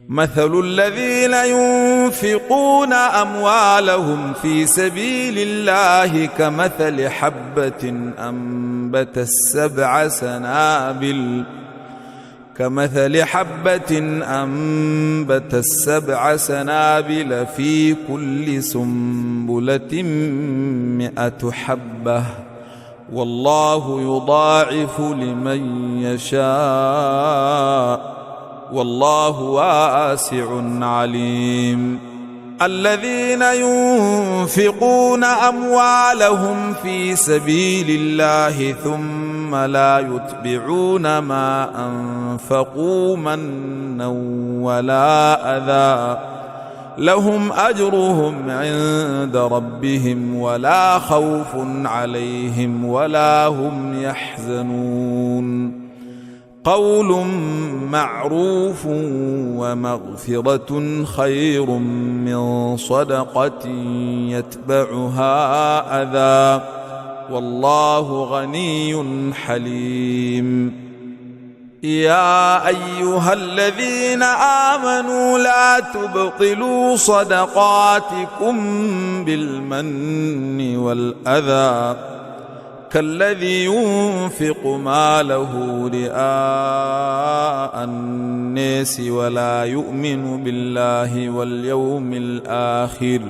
مثل الذين ينفقون أموالهم في سبيل الله كمثل حبة أنبتت 7 سنابل في كل سنبلة 100 حبة والله يضاعف لمن يشاء والله واسع عليم. الذين ينفقون أموالهم في سبيل الله ثم لا يتبعون ما أنفقوا منا ولا أذى لهم أجرهم عند ربهم ولا خوف عليهم ولا هم يحزنون. قول معروف ومغفرة خير من صدقة يتبعها أذى والله غني حليم. يا أيها الذين آمنوا لا تبطلوا صدقاتكم بالمن والأذى كالذي ينفق ماله رئاء الناس ولا يؤمن بالله واليوم الآخر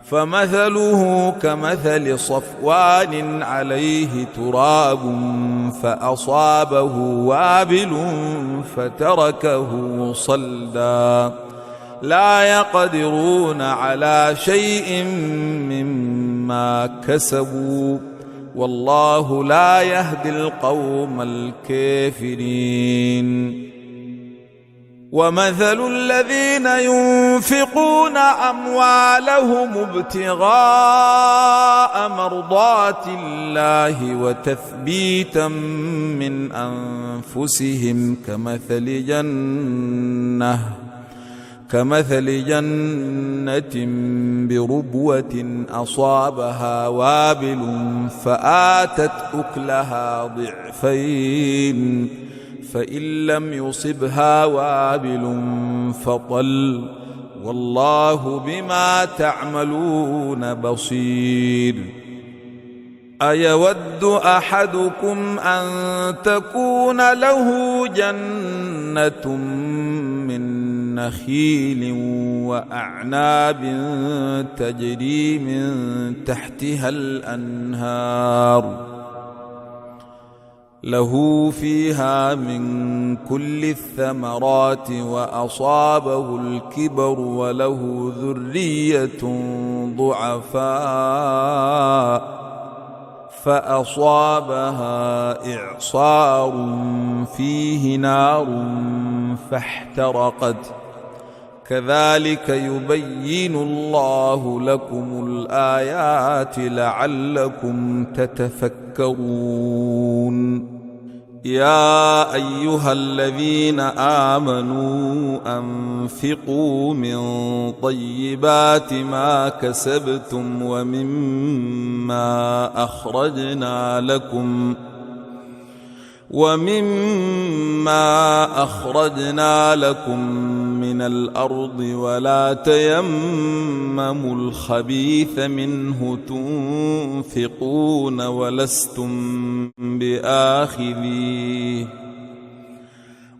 فمثله كمثل صفوان عليه تراب فأصابه وابل فتركه صلدا لا يقدرون على شيء مما كسبوا والله لا يهدي القوم الكافرين. ومثل الذين ينفقون أموالهم ابتغاء مرضات الله وتثبيتا من أنفسهم كمثل جنة بربوة أصابها وابل فآتت أكلها ضعفين فإن لم يصبها وابل فطل والله بما تعملون بصير. أيود أحدكم أن تكون له جنة من نخيل وأعناب تجري من تحتها الأنهار له فيها من كل الثمرات وأصابه الكبر وله ذرية ضعفاء فأصابها إعصار فيه نار فاحترقت كذلك يبين الله لكم الآيات لعلكم تتفكرون. يا أيها الذين آمنوا أنفقوا من طيبات ما كسبتم ومما أخرجنا لكم من الأرض ولا تيمموا الخبيث منه تنفقون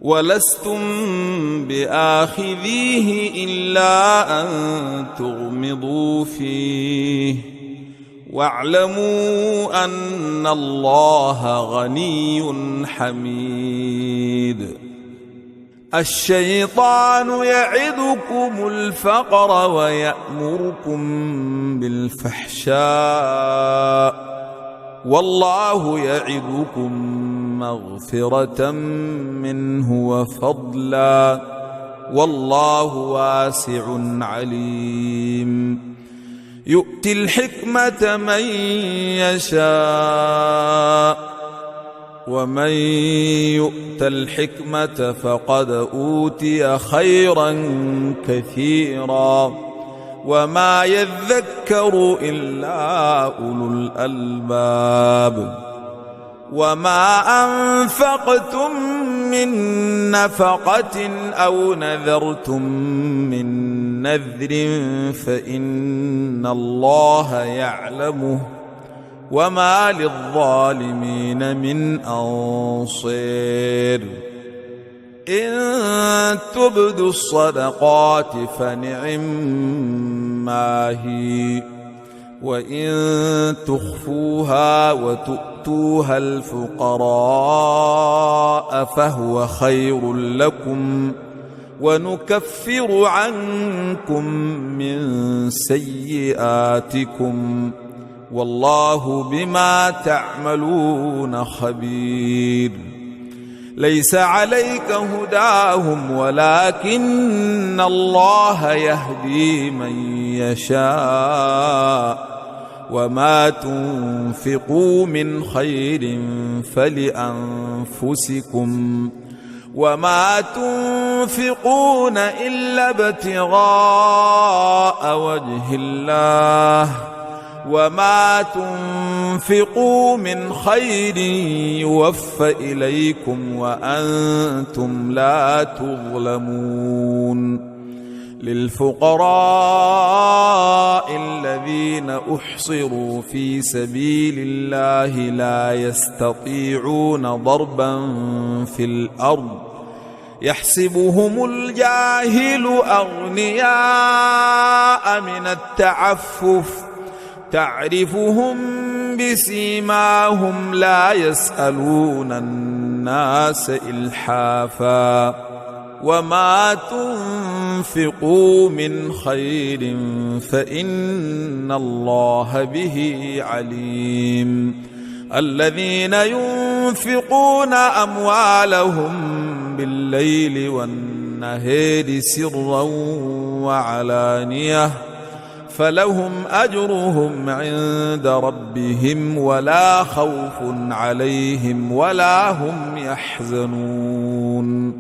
ولستم بآخذيه إلا أن تغمضوا فيه واعلموا أن الله غني حميد. الشيطان يعدكم الفقر ويأمركم بالفحشاء والله يعدكم مغفرة منه وفضلا والله واسع عليم. يؤتي الحكمة من يشاء ومن يؤت الحكمة فقد أوتي خيرا كثيرا وما يذكر إلا أولو الألباب. وما أنفقتم من نفقة أو نذرتم من نذر فإن الله يعلمه وما للظالمين من أنصير إن تبدوا الصدقات فنعما هي وإن تخفوها وتؤتوها الفقراء فهو خير لكم ونكفر عنكم من سيئاتكم والله بما تعملون خبير ليس عليك هداهم ولكن الله يهدي من يشاء وما تنفقوا من خير فلأنفسكم وما تنفقون إلا ابتغاء وجه الله وما تنفقوا من خير يوفى إليكم وأنتم لا تظلمون للفقراء الذين أحصروا في سبيل الله لا يستطيعون ضربا في الأرض يحسبهم الجاهل أغنياء من التعفف تعرفهم بسيماهم لا يسألون الناس إلحافا وما تنفقوا من خير فإن الله به عليم الذين ينفقون أموالهم بالليل والنهار سرا وعلانية فلهم أجرهم عند ربهم ولا خوف عليهم ولا هم يحزنون